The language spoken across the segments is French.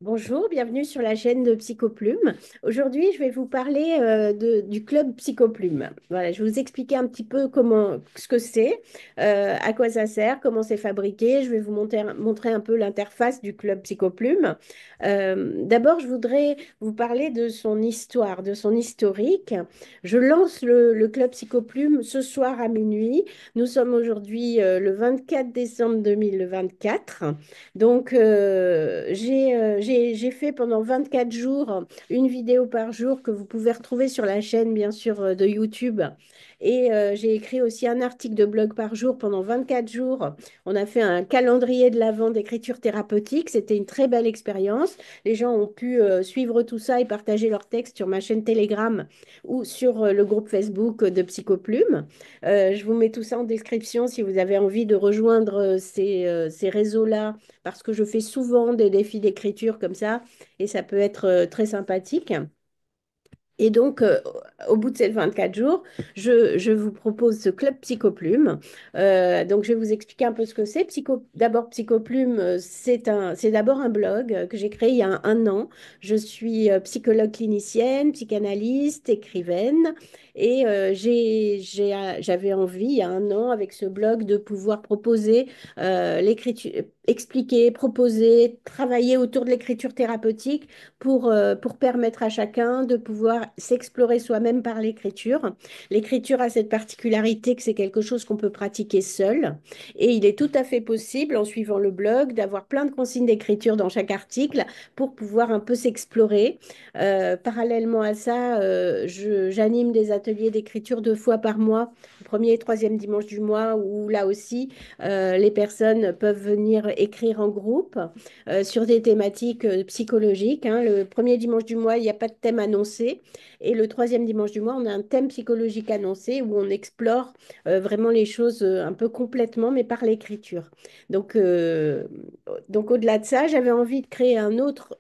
Bonjour, bienvenue sur la chaîne de Psychoplume. Aujourd'hui, je vais vous parler du club Psychoplume. Voilà, je vais vous expliquer un petit peu ce que c'est, à quoi ça sert, comment c'est fabriqué. Je vais vous montrer un peu l'interface du club Psychoplume. D'abord, je voudrais vous parler de son histoire, de son historique. Je lance le club Psychoplume ce soir à minuit. Nous sommes aujourd'hui le 24 décembre 2024. Donc, j'ai fait pendant 24 jours une vidéo par jour que vous pouvez retrouver sur la chaîne, bien sûr, de YouTube. Et j'ai écrit aussi un article de blog par jour pendant 24 jours. On a fait un calendrier de l'Avent d'écriture thérapeutique. C'était une très belle expérience. Les gens ont pu suivre tout ça et partager leurs textes sur ma chaîne Telegram ou sur le groupe Facebook de Psychoplume. Je vous mets tout ça en description si vous avez envie de rejoindre ces réseaux-là parce que je fais souvent des défis d'écriture comme ça et ça peut être très sympathique. Et donc, au bout de ces 24 jours, je vous propose ce club Psychoplume. Donc, je vais vous expliquer un peu ce que c'est. D'abord, Psychoplume, c'est d'abord un blog que j'ai créé il y a un an. Je suis psychologue clinicienne, psychanalyste, écrivaine. Et j'avais envie, il y a un an, avec ce blog, de pouvoir proposer l'écriture, expliquer, proposer, travailler autour de l'écriture thérapeutique pour permettre à chacun de pouvoir s'explorer soi-même par l'écriture. L'écriture a cette particularité que c'est quelque chose qu'on peut pratiquer seul et il est tout à fait possible en suivant le blog d'avoir plein de consignes d'écriture dans chaque article pour pouvoir un peu s'explorer. Parallèlement à ça, j'anime des ateliers d'écriture 2 fois par mois, le premier et troisième dimanche du mois, où là aussi, les personnes peuvent venir écrire en groupe sur des thématiques psychologiques, hein. Le premier dimanche du mois, il n'y a pas de thème annoncé. Et le troisième dimanche du mois, on a un thème psychologique annoncé où on explore vraiment les choses un peu complètement, mais par l'écriture. Donc, euh, donc au-delà de ça, j'avais envie de créer un autre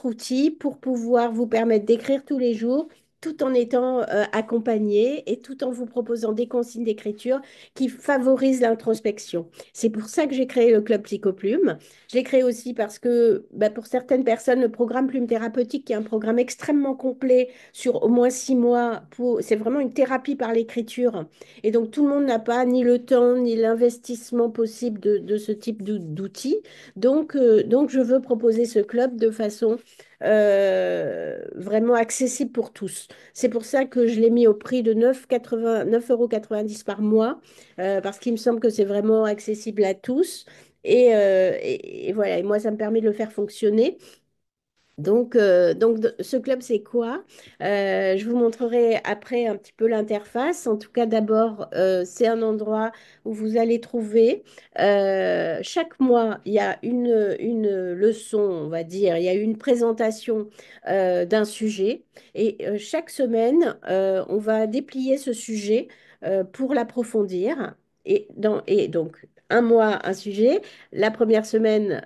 outil pour pouvoir vous permettre d'écrire tous les jours tout en étant accompagné et tout en vous proposant des consignes d'écriture qui favorisent l'introspection. C'est pour ça que j'ai créé le Club Psychoplume. Je l'ai créé aussi parce que bah, pour certaines personnes, le programme Plume Thérapeutique, qui est un programme extrêmement complet sur au moins 6 mois, c'est vraiment une thérapie par l'écriture. Et donc tout le monde n'a pas ni le temps ni l'investissement possible de ce type d'outils. Donc je veux proposer ce club de façon vraiment accessible pour tous. C'est pour ça que je l'ai mis au prix de 9,90 € par mois, parce qu'il me semble que c'est vraiment accessible à tous. Et voilà, et moi, ça me permet de le faire fonctionner. Ce club, c'est quoi? Je vous montrerai après un petit peu l'interface. En tout cas, d'abord, c'est un endroit où vous allez trouver, chaque mois, il y a une leçon, on va dire, il y a une présentation d'un sujet. Et chaque semaine, on va déplier ce sujet pour l'approfondir. Et donc, un mois, un sujet. La première semaine,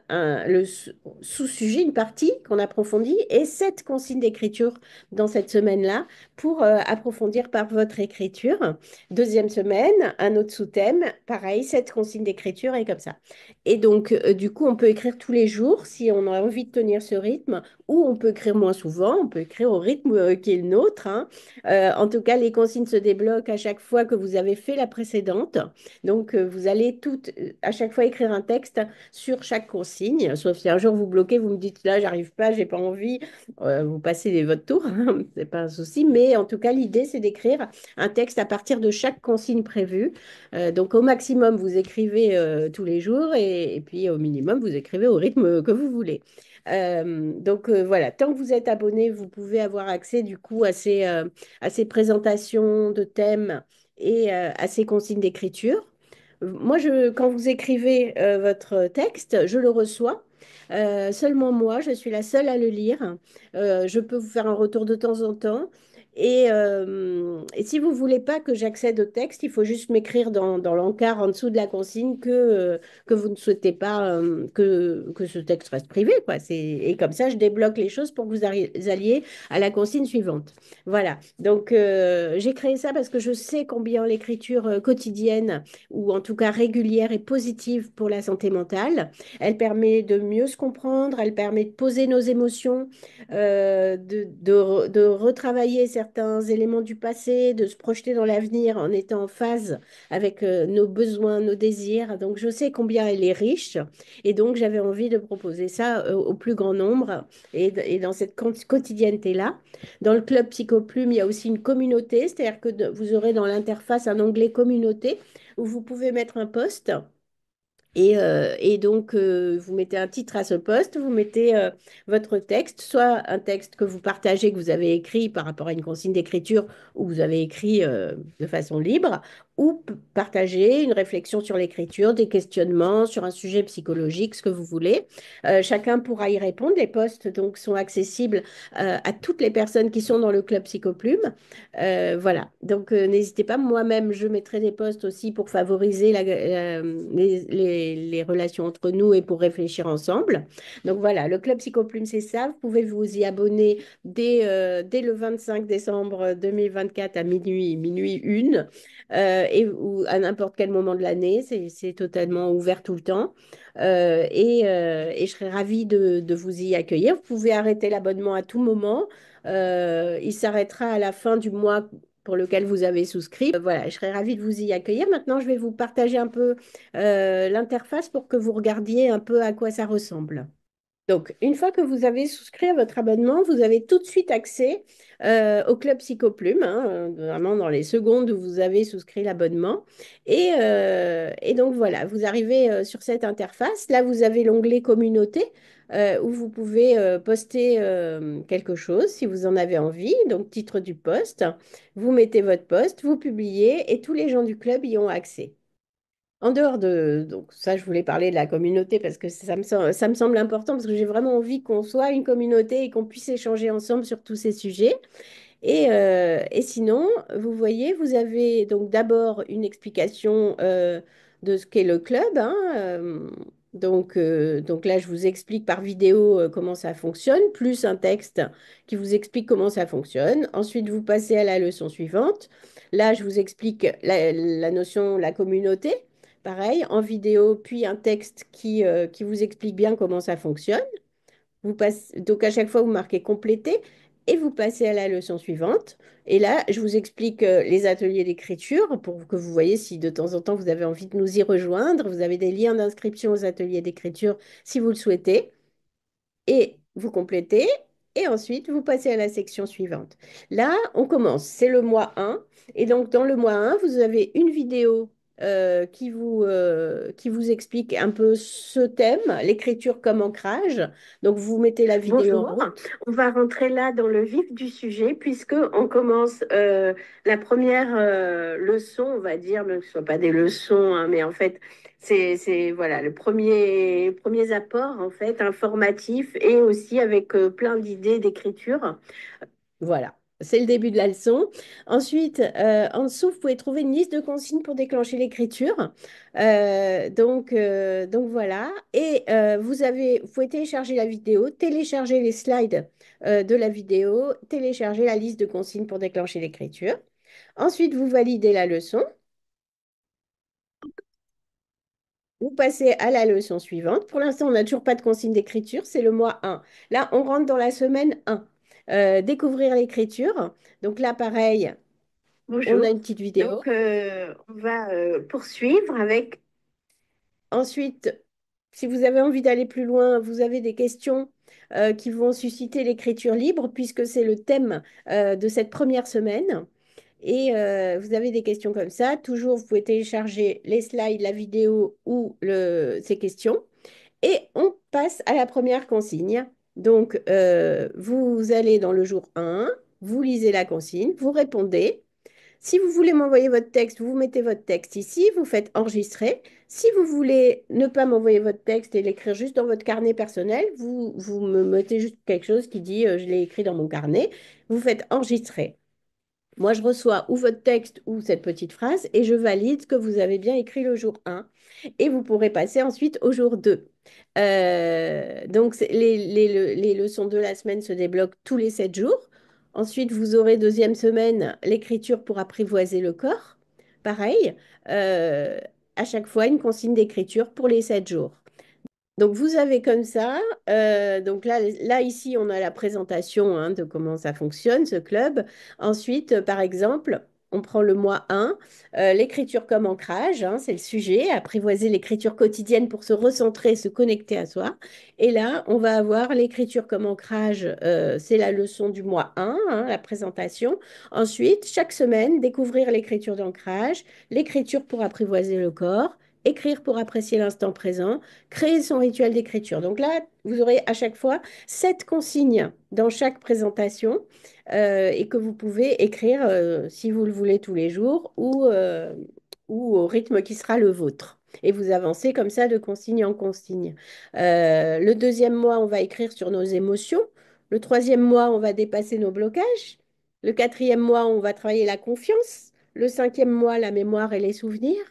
sous-sujet, une partie qu'on approfondit, et 7 consignes d'écriture dans cette semaine-là pour approfondir par votre écriture. Deuxième semaine, un autre sous-thème, pareil, 7 consignes d'écriture et comme ça. Et donc, du coup, on peut écrire tous les jours si on a envie de tenir ce rythme, ou on peut écrire moins souvent, on peut écrire au rythme qui est le nôtre, hein. En tout cas, les consignes se débloquent à chaque fois que vous avez fait la précédente. Donc, vous allez à chaque fois écrire un texte sur chaque consigne. Sauf si un jour vous bloquez, vous me dites là, j'arrive pas, j'ai pas envie, vous passez votre tour, hein, c'est pas un souci. Mais en tout cas, l'idée, c'est d'écrire un texte à partir de chaque consigne prévue. Donc, au maximum, vous écrivez tous les jours et puis au minimum, vous écrivez au rythme que vous voulez. Voilà, tant que vous êtes abonné, vous pouvez avoir accès du coup à ces présentations de thèmes et à ces consignes d'écriture. Moi, quand vous écrivez votre texte, je le reçois. Seulement moi, je suis la seule à le lire. Je peux vous faire un retour de temps en temps. Et si vous voulez pas que j'accède au texte, il faut juste m'écrire dans l'encart en dessous de la consigne que vous ne souhaitez pas que ce texte reste privé, quoi. Et comme ça, je débloque les choses pour que vous alliez à la consigne suivante. Voilà. Donc, j'ai créé ça parce que je sais combien l'écriture quotidienne, ou en tout cas régulière, est positive pour la santé mentale. Elle permet de mieux se comprendre, elle permet de poser nos émotions, de retravailler certains éléments du passé, de se projeter dans l'avenir en étant en phase avec nos besoins, nos désirs. Donc, je sais combien elle est riche et donc j'avais envie de proposer ça au plus grand nombre et dans cette quotidienneté-là. Dans le club Psychoplume, il y a aussi une communauté, c'est-à-dire que vous aurez dans l'interface un onglet communauté où vous pouvez mettre un post. Et donc, vous mettez un titre à ce poste, vous mettez votre texte, soit un texte que vous partagez, que vous avez écrit par rapport à une consigne d'écriture, ou vous avez écrit de façon libre, ou partager une réflexion sur l'écriture, des questionnements sur un sujet psychologique, ce que vous voulez. Chacun pourra y répondre. Les postes donc sont accessibles à toutes les personnes qui sont dans le club Psychoplume. Voilà, donc n'hésitez pas. Moi-même, je mettrai des posts aussi pour favoriser les relations entre nous et pour réfléchir ensemble. Donc voilà, le Club Psychoplume, c'est ça. Vous pouvez vous y abonner dès le 25 décembre 2024 à minuit 1, ou à n'importe quel moment de l'année. C'est totalement ouvert tout le temps. Et je serais ravie de vous y accueillir. Vous pouvez arrêter l'abonnement à tout moment. Il s'arrêtera à la fin du mois pour lequel vous avez souscrit. Voilà, je serais ravie de vous y accueillir. Maintenant, je vais vous partager un peu l'interface pour que vous regardiez un peu à quoi ça ressemble. Donc, une fois que vous avez souscrit à votre abonnement, vous avez tout de suite accès au Club Psychoplume, hein, vraiment dans les secondes où vous avez souscrit l'abonnement. Et donc, voilà, vous arrivez sur cette interface. Là, vous avez l'onglet Communauté où vous pouvez poster quelque chose si vous en avez envie. Donc, titre du post, vous mettez votre post, vous publiez et tous les gens du club y ont accès. En dehors de... Donc ça, je voulais parler de la communauté parce que ça me semble important parce que j'ai vraiment envie qu'on soit une communauté et qu'on puisse échanger ensemble sur tous ces sujets. Et sinon, vous voyez, vous avez donc d'abord une explication de ce qu'est le club, hein, donc là, je vous explique par vidéo comment ça fonctionne, plus un texte qui vous explique comment ça fonctionne. Ensuite, vous passez à la leçon suivante. Là, je vous explique la notion, la communauté, pareil, en vidéo, puis un texte qui vous explique bien comment ça fonctionne. Donc à chaque fois, vous marquez compléter et vous passez à la leçon suivante. Et là, je vous explique les ateliers d'écriture pour que vous voyez si de temps en temps vous avez envie de nous y rejoindre. Vous avez des liens d'inscription aux ateliers d'écriture si vous le souhaitez et vous complétez, et ensuite vous passez à la section suivante. Là, on commence, c'est le mois 1, et donc dans le mois 1, vous avez une vidéo qui vous explique un peu ce thème, l'écriture comme ancrage. Donc vous mettez la vidéo en Bonjour, route. On va rentrer là dans le vif du sujet, puisque on commence la première leçon, on va dire, même que ce ne soit pas des leçons, hein, mais en fait, voilà, le premier apport en fait informatif et aussi avec plein d'idées d'écriture. Voilà, c'est le début de la leçon. Ensuite, en dessous, vous pouvez trouver une liste de consignes pour déclencher l'écriture. Donc voilà. Et vous pouvez télécharger la vidéo, télécharger les slides de la vidéo, télécharger la liste de consignes pour déclencher l'écriture. Ensuite, vous validez la leçon. Vous passez à la leçon suivante. Pour l'instant, on n'a toujours pas de consigne d'écriture, c'est le mois 1. Là, on rentre dans la semaine 1. Découvrir l'écriture. Donc là, pareil, on a bonjour. une petite vidéo. Donc, on va poursuivre avec. Ensuite, si vous avez envie d'aller plus loin, vous avez des questions qui vont susciter l'écriture libre, puisque c'est le thème de cette première semaine. Et vous avez des questions comme ça. Toujours, vous pouvez télécharger les slides, la vidéo ou ces questions. Et on passe à la première consigne. Donc, vous allez dans le jour 1, vous lisez la consigne, vous répondez. Si vous voulez m'envoyer votre texte, vous mettez votre texte ici, vous faites enregistrer. Si vous voulez ne pas m'envoyer votre texte et l'écrire juste dans votre carnet personnel, vous me mettez juste quelque chose qui dit je l'ai écrit dans mon carnet. Vous faites enregistrer. Moi, je reçois ou votre texte ou cette petite phrase et je valide que vous avez bien écrit le jour 1 et vous pourrez passer ensuite au jour 2. Donc, les leçons de la semaine se débloquent tous les 7 jours. Ensuite, vous aurez deuxième semaine l'écriture pour apprivoiser le corps. Pareil, euh, à chaque fois une consigne d'écriture pour les 7 jours. Donc, vous avez comme ça, donc là, ici, on a la présentation hein, de comment ça fonctionne, ce club. Ensuite, par exemple, on prend le mois 1, l'écriture comme ancrage, hein, c'est le sujet, apprivoiser l'écriture quotidienne pour se recentrer, se connecter à soi. Et là, on va avoir l'écriture comme ancrage, c'est la leçon du mois 1, hein, la présentation. Ensuite, chaque semaine, découvrir l'écriture d'ancrage, l'écriture pour apprivoiser le corps, écrire pour apprécier l'instant présent, créer son rituel d'écriture. Donc là, vous aurez à chaque fois 7 consignes dans chaque présentation et que vous pouvez écrire si vous le voulez tous les jours ou au rythme qui sera le vôtre. Et vous avancez comme ça de consigne en consigne. Le deuxième mois, on va écrire sur nos émotions. Le troisième mois, on va dépasser nos blocages. Le quatrième mois, on va travailler la confiance. Le cinquième mois, la mémoire et les souvenirs.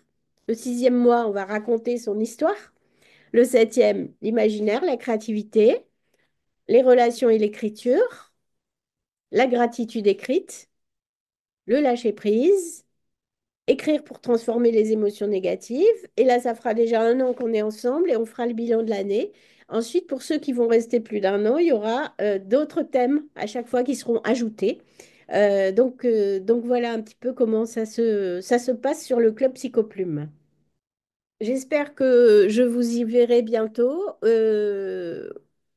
Le sixième mois, on va raconter son histoire. Le septième, l'imaginaire, la créativité, les relations et l'écriture, la gratitude écrite, le lâcher-prise, écrire pour transformer les émotions négatives. Et là, ça fera déjà 1 an qu'on est ensemble et on fera le bilan de l'année. Ensuite, pour ceux qui vont rester plus d'1 an, il y aura d'autres thèmes à chaque fois qui seront ajoutés. Donc voilà un petit peu comment ça se passe sur le club Psychoplume. J'espère que je vous y verrai bientôt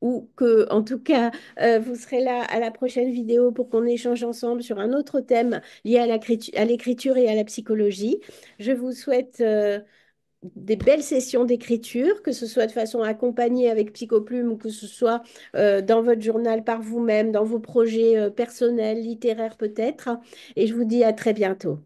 ou que, en tout cas, vous serez là à la prochaine vidéo pour qu'on échange ensemble sur un autre thème lié à l'écriture et à la psychologie. Je vous souhaite des belles sessions d'écriture, que ce soit de façon accompagnée avec Psychoplume ou que ce soit dans votre journal par vous-même, dans vos projets personnels, littéraires peut-être. Et je vous dis à très bientôt.